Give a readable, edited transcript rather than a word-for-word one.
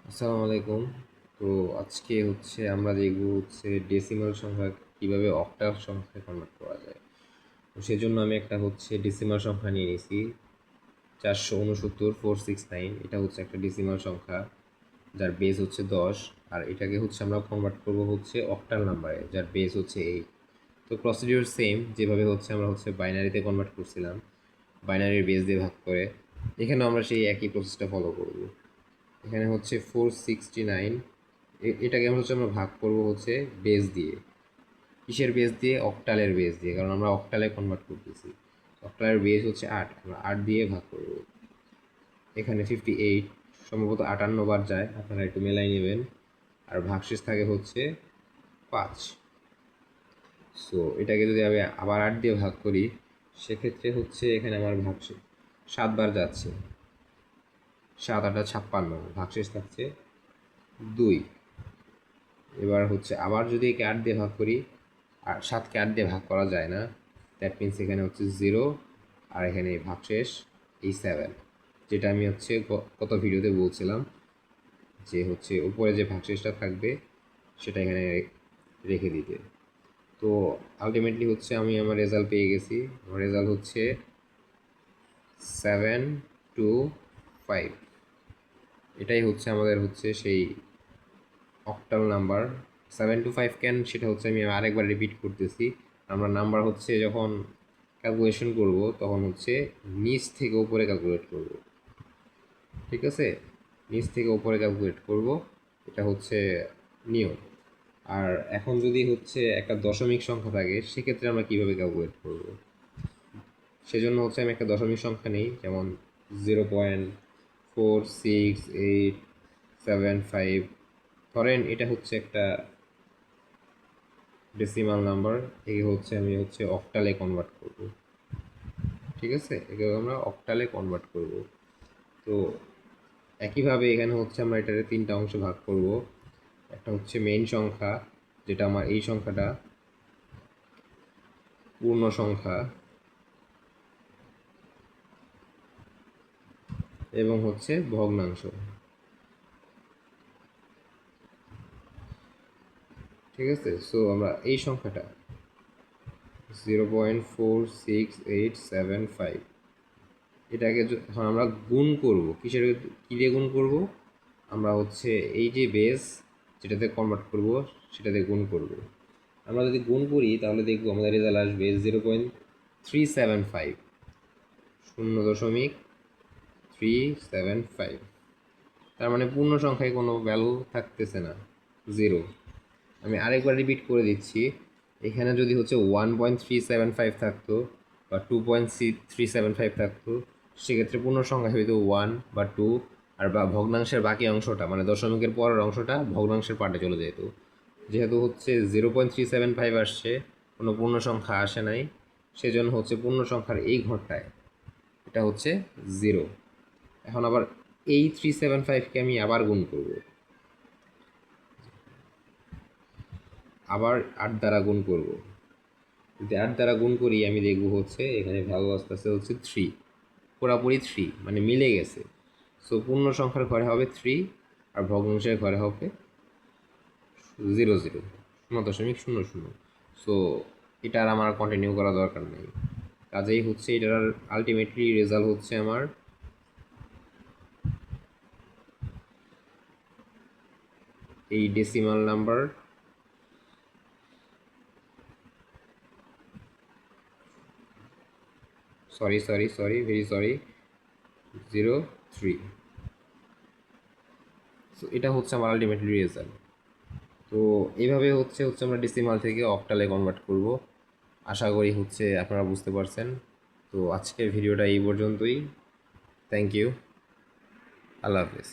আসসালামু আলাইকুম। তো আজকে আমরা দেখব ডেসিমাল সংখ্যা কিভাবে অক্টাল সংখ্যায় কনভার্ট করা যায়। তো সেজন্য আমি একটা ডেসিমাল সংখ্যা নিয়ে নিয়েছি 469 469। এটা একটা ডেসিমাল সংখ্যা যার বেস 10, আর এটাকে আমরা কনভার্ট করব অক্টাল নাম্বারে যার বেস 8। তো প্রসিডিউর সেম, যেভাবে আমরা বাইনারিতে কনভার্ট করছিলাম, বাইনারির বেস দিয়ে ভাগ করে। এখানেও আমরা সেই একই প্রসেসটা ফলো করব। এখানে 469, এটাকে আমরা ভাগ করব বেস দিয়ে। কিসের বেস দিয়ে? অক্টালের বেস দিয়ে, কারণ আমরা অক্টালে কনভার্ট করতেছি। অক্টালের বেস 8, আমরা 8 দিয়ে ভাগ করব। এখানে 58 সম্ভবত 58 বার যায়, আপনারা একটু মেলাই নেবেন। আর ভাগশেষ থাকে 5। সো এটাকে যদি আমি আবার 8 দিয়ে ভাগ করি, সেক্ষেত্রে এখানে আমার ভাগশেষ 7 বার যাচ্ছে। 7 8 56, ভাগশেষ থাকছে 2। এবার আবার যদি একে 8 দিয়ে ভাগ করি, আর 7কে 8 দিয়ে ভাগ করা যায় না, দ্যাট মিনস এখানে 0, আর এখানে ভাগশেষ এই 7, যেটা আমি গত ভিডিওতে বলছিলাম যে উপরে যে ভাগশেষটা থাকবে সেটা এখানে রেখে দিতে। তো আলটিমেটলি আমি আমার রেজাল্ট পেয়ে গেছি। আমার রেজাল্ট 725। এটাই আমাদের সেই অক্টাল নাম্বার। 725 কেন, সেটা আমি আরেকবার রিপিট করতেছি। আমরা নাম্বার যখন ক্যালকুলেশন করব, তখন নিচ থেকে উপরে ক্যালকুলেট করব। ঠিক আছে, নিচ থেকে উপরে ক্যালকুলেট করব, এটা নিয়ম। আর এখন যদি একটা দশমিক সংখ্যা থাকে, সেক্ষেত্রে আমরা কীভাবে ক্যালকুলেট করব? সেজন্য আমি একটা দশমিক সংখ্যা নিই, যেমন 0.4687 ধরেন এটা একটা ডেসিমাল নাম্বার। এই আমি অক্টালে কনভার্ট করব। ঠিক আছে, একে আমরা অক্টালে কনভার্ট করব। তো একইভাবে এখানে আমরা এটাকে 3টা অংশে ভাগ করব। একটা মেইন সংখ্যা, যেটা আমার এই সংখ্যাটা পূর্ণ সংখ্যা, এবং ভগ্নাংশ। ঠিক আছে, সো আমরা এই সংখ্যাটা 0.46875, এটাকে এখন আমরা গুণ করব। কী দিয়ে গুণ করব? আমরা এই যে বেস যেটাতে কনভার্ট করব সেটাতে গুণ করব। আমরা যদি গুণ করি, তাহলে দেখব আমাদের রেজাল্ট আসবে 0.375, 0.375। তার মানে পূর্ণ সংখ্যায় কোনো ভ্যালু থাকতেছে না, 0। আমি আরেকবার রিপিট করে দিচ্ছি। এখানে যদি 1.375 থাকতো বা 2.375 থাকতো, সেক্ষেত্রে পূর্ণ সংখ্যা হইতো 1 বা 2, আর বা ভগ্নাংশের বাকি অংশটা, মানে দশমিকের পরের অংশটা ভগ্নাংশের পার্টে চলে যেত। যেহেতু 0.375 আসছে, কোনো পূর্ণ সংখ্যা আসে নাই, সেজন্য পূর্ণ সংখ্যার এই ঘরটায় এটা 0। এখন আবার এই 375কে আমি আবার গুণ করব, আবার 8 দ্বারা গুণ করব। যদি 8 দ্বারা গুণ করি, আমি দেখব এখানে ভ্যালু আস্তে আস্তে 3, পুরাপুরি 3, মানে মিলে গেছে। সো পূর্ণ সংখ্যার ঘরে হবে 3, আর ভগ্নাংশের ঘরে হবে 0 0, 0.00। সো এটা আর আমার কন্টিনিউ করা দরকার নেই। কাজেই এটার আলটিমেটলি রেজাল্ট আমার এই decimal number sorry, very sorry, 0.3। So এটা আমার আলটিমেটলি রেজাল্ট। তো এইভাবে আমরা ডেসিমাল থেকে অক্টালে কনভার্ট করব। আশা করি আপনারা বুঝতে পারছেন। তো আজকের ভিডিওটা এই পর্যন্তই। থ্যাংক ইউ, আল্লাহ হাফেজ।